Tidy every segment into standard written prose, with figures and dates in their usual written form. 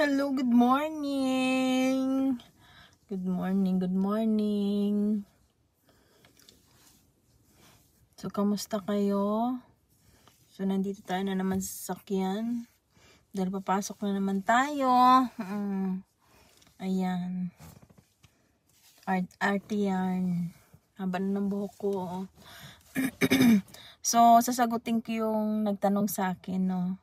Hello, good morning. Good morning, good morning. So, kamusta kayo? So, nandito tayo na naman sa sasakyan. Dahil papasok na naman tayo. Ayan. Arte yan. Haba na ng buhok ko. So, sasagutin ko yung nagtanong sa akin, no?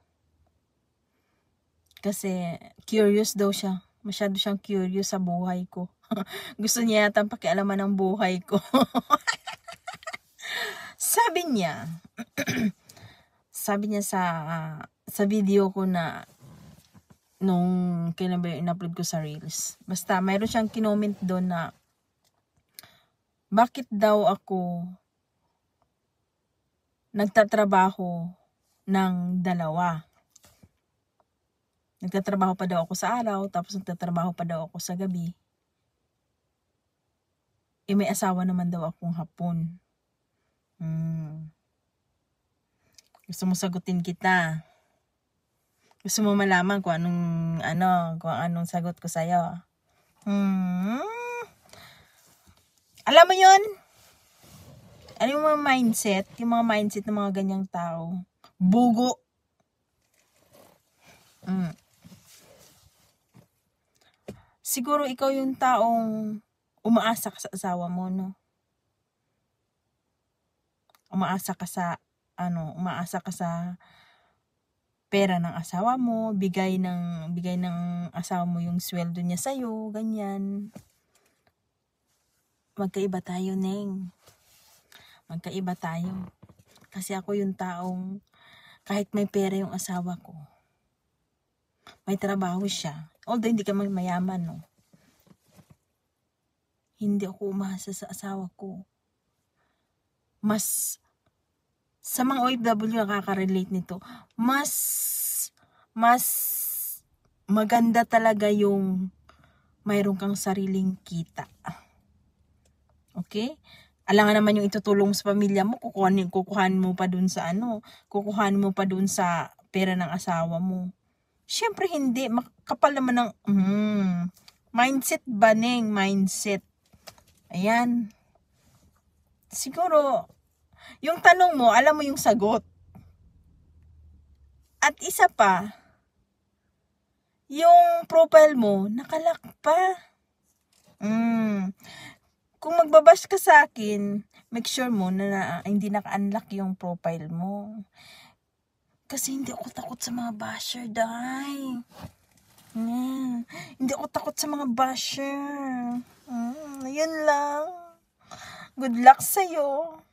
Kasi, curious daw siya. Masyado siyang curious sa buhay ko. Gusto niya yata pakialaman ng buhay ko. Sabi niya sa video ko na nung kailan ba in-upload ko sa Reels. Basta, mayroon siyang kinoment doon na bakit daw ako nagtatrabaho ng dalawa. Nagtatrabaho pa daw ako sa araw, tapos nagtatrabaho pa daw ako sa gabi. May asawa naman daw akong hapon. Gusto mo sagutin kita? Gusto mo malaman kung anong sagot ko sa'yo? Alam mo yun? Ano yung mga mindset? Yung mga mindset ng mga ganyang tao. Bugo. Siguro ikaw yung taong umaasa ka sa asawa mo, no? Umaasa ka sa pera ng asawa mo, bigay ng asawa mo yung sweldo niya sa'yo, ganyan. Magkaiba tayo, Neng. Magkaiba tayo. Kasi ako yung taong kahit may pera yung asawa ko, may trabaho siya. Although hindi ka mayaman, no? Hindi ako umasa sa asawa ko. Mas, sa mga OFW nakaka-relate nito, mas maganda talaga yung mayroon kang sariling kita. Okay? Alangan naman yung itutulong sa pamilya mo, kukuhanin mo pa dun sa pera ng asawa mo. Siyempre hindi, makapal naman ng mindset ba, Neng? Mindset. Ayan. Siguro, yung tanong mo, alam mo yung sagot. At isa pa, yung profile mo, nakalock pa. Kung magbabash ka sa akin, make sure mo na hindi naka-unlock yung profile mo. Kasi hindi ako takot sa mga basher, day. Hindi ako takot sa mga basher. Yun lang. Good luck sa'yo.